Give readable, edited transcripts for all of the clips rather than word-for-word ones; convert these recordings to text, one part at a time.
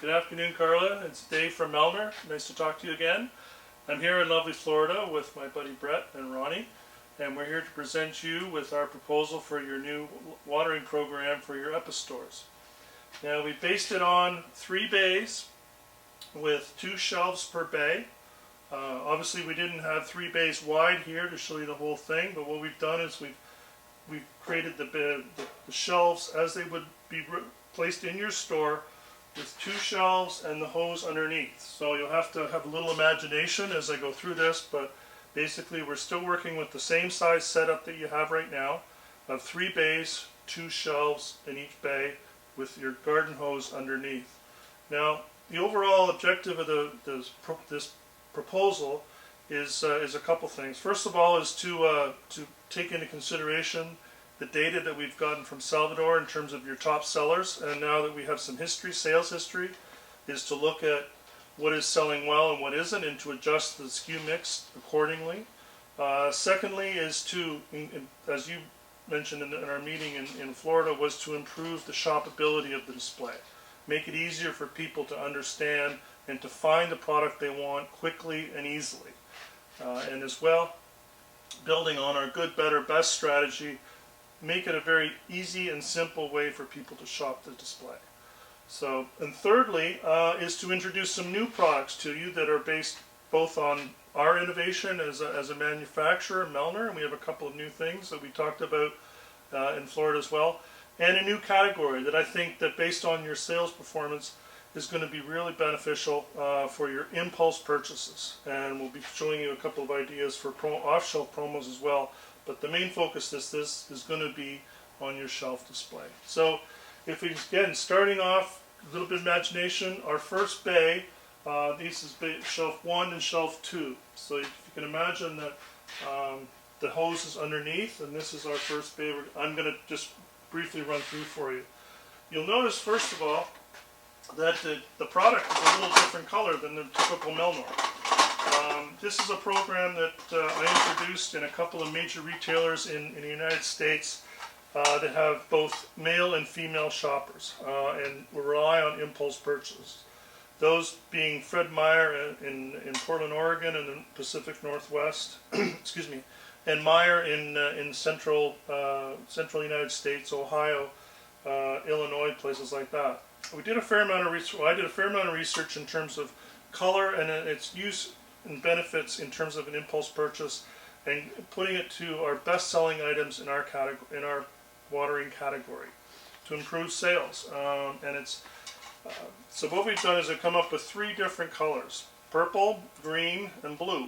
Good afternoon, Carla. It's Dave from Melnor. Nice to talk to you again. I'm here in lovely Florida with my buddy Brett and Ronnie, and we're here to present you with our proposal for your new watering program for your EPA stores. Now, we based it on 3 bays with 2 shelves per bay. Obviously, we didn't have 3 bays wide here to show you the whole thing, but what we've done is we've created the shelves as they would be placed in your store, with 2 shelves and the hose underneath. So you'll have to have a little imagination as I go through this, but basically we're still working with the same size setup that you have right now of 3 bays, 2 shelves in each bay with your garden hose underneath. Now, the overall objective of this proposal is a couple things. First of all is to take into consideration the data that we've gotten from Salvador in terms of your top sellers, and now that we have some history, sales history, is to look at what is selling well and what isn't, and to adjust the SKU mix accordingly. Secondly is to, as you mentioned in our meeting in Florida, was to improve the shoppability of the display. Make it easier for people to understand and to find the product they want quickly and easily. And as well, building on our good, better, best strategy, make it a very easy and simple way for people to shop the display. So, and thirdly, is to introduce some new products to you that are based both on our innovation as a manufacturer, Melnor, and we have a couple of new things that we talked about in Florida as well, and a new category that I think that based on your sales performance is going to be really beneficial for your impulse purchases. And we'll be showing you a couple of ideas for off-shelf promos as well. But the main focus this is going to be on your shelf display. So if we, again, starting off, a little bit of imagination, our first bay, this is shelf 1 and shelf 2. So if you can imagine that the hose is underneath, and this is our first bay. I'm going to just briefly run through for you. You'll notice, first of all, that the product is a little different color than the typical Melnor. This is a program that I introduced in a couple of major retailers in the United States that have both male and female shoppers and rely on impulse purchases. Those being Fred Meyer in Portland, Oregon, and the Pacific Northwest, excuse me, and Meyer in central United States, Ohio, Illinois, places like that. We did a fair amount of research. Well, I did a fair amount of research in terms of color and its use and benefits in terms of an impulse purchase, and putting it to our best-selling items in our watering category to improve sales. So what we've done is we've come up with 3 different colors: purple, green, and blue.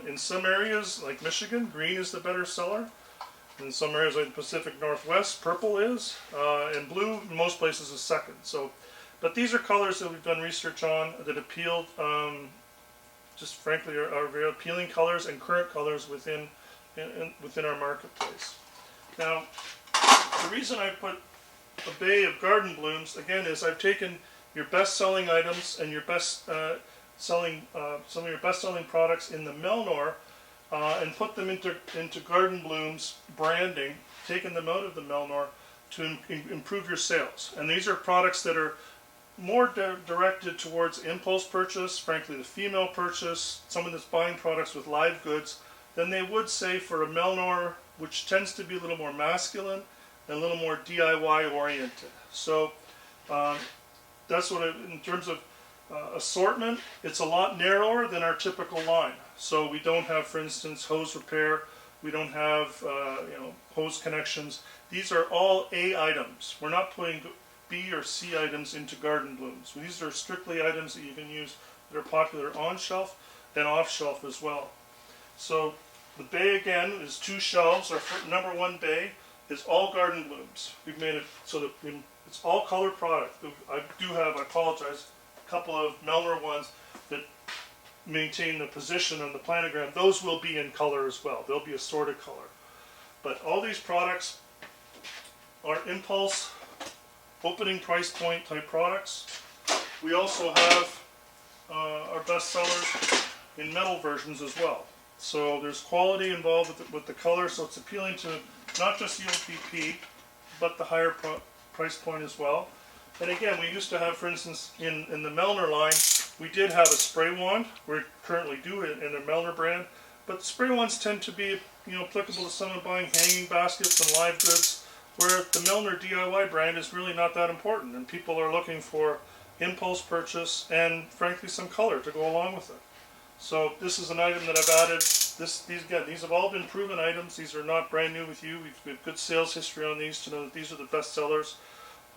In some areas, like Michigan, green is the better seller. In some areas like the Pacific Northwest, purple is, and blue in most places is second. So, but these are colors that we've done research on that appealed, just frankly, are very appealing colors and current colors within our marketplace. Now, the reason I put a bay of garden blooms, again, is I've taken your best-selling items and your some of your best-selling products in the Melnor, and put them into garden blooms branding, taking them out of the Melnor to improve your sales. And these are products that are more directed towards impulse purchase, frankly the female purchase, someone that's buying products with live goods, than they would say for a Melnor, which tends to be a little more masculine and a little more DIY oriented. So that's what in terms of assortment, it's a lot narrower than our typical line. So we don't have, for instance, hose repair. We don't have hose connections. These are all A items. We're not putting B or C items into garden blooms. These are strictly items that you can use that are popular on shelf and off shelf as well. So the bay, again, is 2 shelves. Our number 1 bay is all garden blooms. We've made it so that it's all color product. I apologize, a couple of Melnor ones that maintain the position on the planogram. Those will be in color as well. They'll be assorted color. But all these products are impulse, opening price point type products. We also have our best sellers in metal versions as well. So there's quality involved with the color, so it's appealing to not just the OPP, but the higher price point as well. And again, we used to have, for instance, in the Melnor line, we did have a spray wand. We currently do it in a Melnor brand, but spray wands tend to be, applicable to someone buying hanging baskets and live goods, where the Melnor DIY brand is really not that important, and people are looking for impulse purchase and, frankly, some color to go along with it. So this is an item that I've added. These have all been proven items. These are not brand new with you. We have good sales history on these to know that these are the best sellers.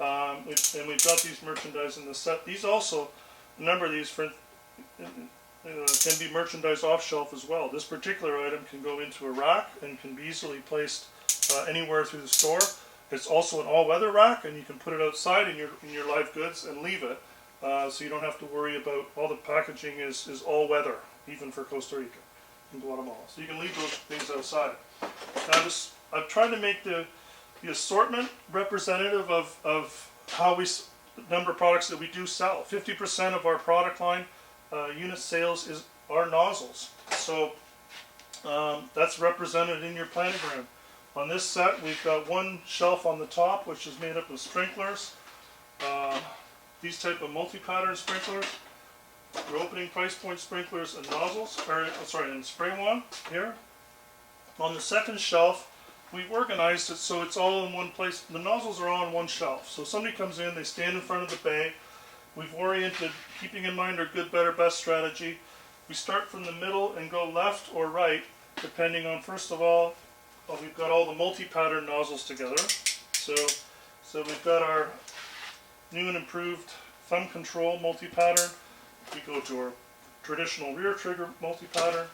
And we've got these merchandise in the set. These also, a number of these can be merchandise off shelf as well. This particular item can go into a rack and can be easily placed anywhere through the store. It's also an all-weather rack, and you can put it outside in your live goods and leave it, so you don't have to worry about all the packaging is all-weather, even for Costa Rica and Guatemala. So you can leave those things outside. Now, I've tried to make the assortment representative of how the number of products that we do sell. 50% of our product line unit sales are nozzles. So that's represented in your planogram. On this set, we've got one shelf on the top, which is made up of sprinklers. These type of multi-pattern sprinklers. Your opening price point sprinklers and nozzles, and spray wand here. On the second shelf, we've organized it so it's all in one place. The nozzles are all on one shelf. So somebody comes in, they stand in front of the bay. We've oriented, keeping in mind our good, better, best strategy. We start from the middle and go left or right, depending on, first of all, we've got all the multi-pattern nozzles together. So we've got our new and improved thumb control multi-pattern. We go to our traditional rear trigger multi-pattern,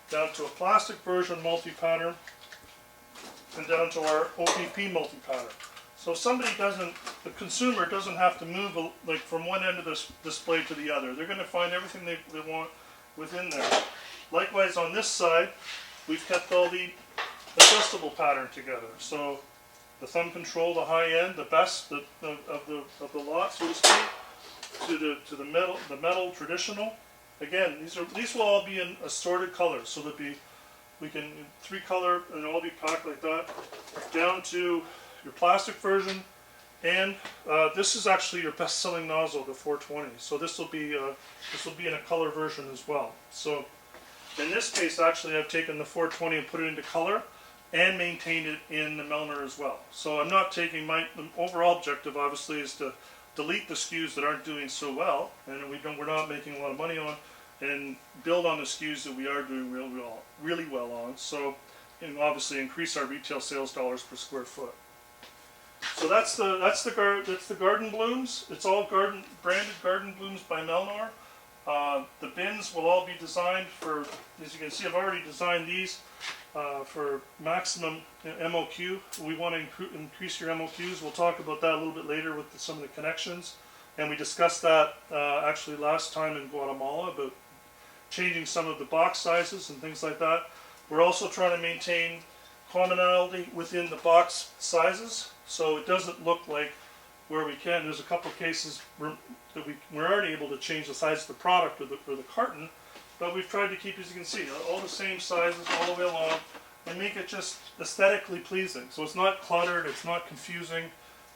down to a plastic version multi-pattern, and down to our OPP multi-pattern. So the consumer doesn't have to move like from one end of this display to the other. They're going to find everything they want within there. Likewise, on this side, we've kept all the adjustable pattern together. So the thumb control, the high end, the best of the lot, so to speak, to the metal traditional. Again, these will all be in assorted colors. So we can 3-color and all be packed like that, down to your plastic version, and this is actually your best-selling nozzle, the 420. So this will be in a color version as well. So in this case, actually, I've taken the 420 and put it into color, and maintained it in the Melnor as well. So I'm not taking the overall objective, obviously, is to delete the SKUs that aren't doing so well, and we're not making a lot of money on, and build on the SKUs that we are doing really well on. So, and obviously increase our retail sales dollars per square foot. So that's the garden blooms. It's all branded garden blooms by Melnor. The bins will all be designed for, as you can see, I've already designed these for maximum MOQ. We want to increase your MOQs. We'll talk about that a little bit later with some of the connections. And we discussed that actually last time in Guatemala about changing some of the box sizes and things like that. We're also trying to maintain commonality within the box sizes, so it doesn't look like where we can. There's a couple of cases that we aren't able to change the size of the product or the carton, but we've tried to keep, as you can see, all the same sizes all the way along and make it just aesthetically pleasing. So it's not cluttered, it's not confusing,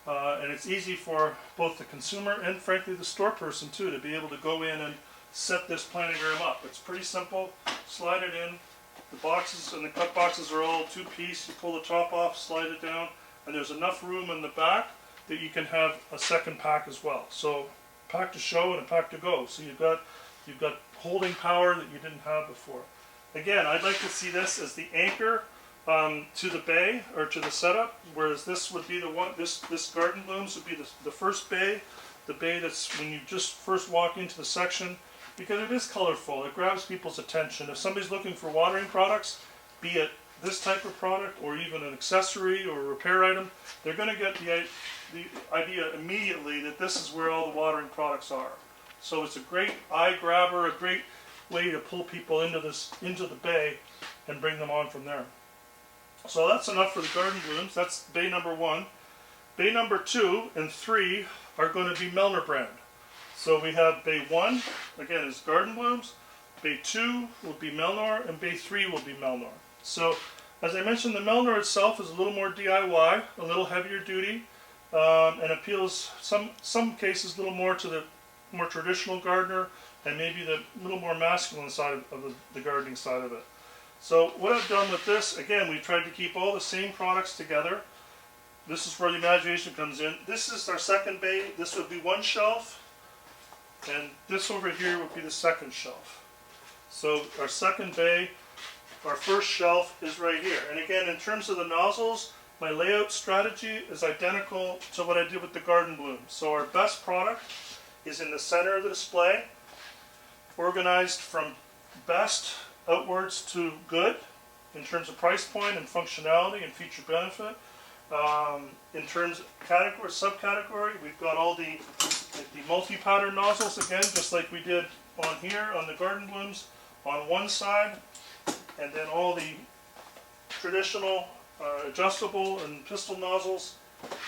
and it's easy for both the consumer and, frankly, the store person too to be able to go in and set this planogram up. It's pretty simple. Slide it in. The boxes and the cut boxes are all two-piece. You pull the top off, slide it down, and there's enough room in the back that you can have a second pack as well. So pack to show and a pack to go. So you've got holding power that you didn't have before. Again, I'd like to see this as the anchor to the bay or to the setup, whereas this would be the one. This garden blooms would be the first bay, the bay that's when you just first walk into the section, because it is colorful. It grabs people's attention. If somebody's looking for watering products, be it this type of product or even an accessory or a repair item, they're going to get the idea immediately that this is where all the watering products are. So it's a great eye grabber, a great way to pull people into the bay and bring them on from there. So that's enough for the garden blooms. That's bay number 1. Bay number 2 and 3 are going to be Melnor brand. So we have bay 1, again, is garden blooms. Bay 2 will be Melnor, and bay 3 will be Melnor. So, as I mentioned, the Melnor itself is a little more DIY, a little heavier duty. and appeals some cases a little more to the more traditional gardener and maybe the little more masculine side of the gardening side of it. So what I've done with this, again, we've tried to keep all the same products together. This is where the imagination comes in. This is our second bay. This would be one shelf, and this over here would be the second shelf. So our second bay, our first shelf is right here. And again, in terms of the nozzles, my layout strategy is identical to what I did with the garden blooms. So our best product is in the center of the display, organized from best outwards to good in terms of price point and functionality and feature benefit. In terms of category, subcategory, we've got all the multi-pattern nozzles again, just like we did on here on the garden blooms on one side, and then all the traditional adjustable and pistol nozzles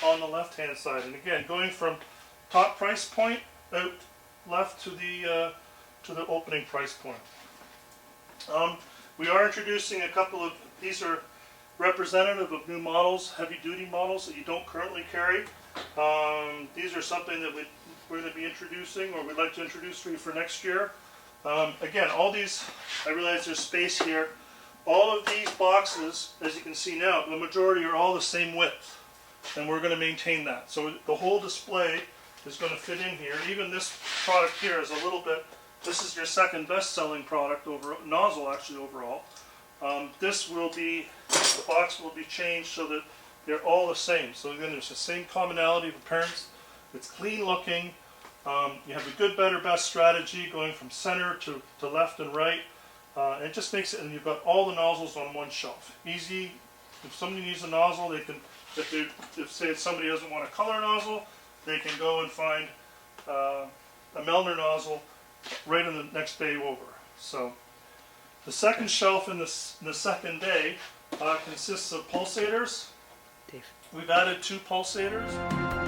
on the left-hand side. And again, going from top price point out left to the opening price point. We are introducing a couple of, these are representative of new models, heavy-duty models that you don't currently carry. These are something that we're going to be introducing, or we'd like to introduce for you for next year. Again, all these, I realize there's space here. All of these boxes, as you can see now, the majority are all the same width, and we're going to maintain that. So the whole display is going to fit in here. Even this product here is a little bit, this is your second best-selling product over nozzle actually overall. This will be, the box will be changed so that they're all the same. So again, there's the same commonality of appearance. It's clean looking. You have a good, better, best strategy going from center to left and right. And it just makes it, and you've got all the nozzles on one shelf. Easy. If somebody needs a nozzle, they can, if say somebody doesn't want a color nozzle, they can go and find a Melnor nozzle right in the next bay over. So the second shelf in the second bay consists of pulsators. We've added 2 pulsators.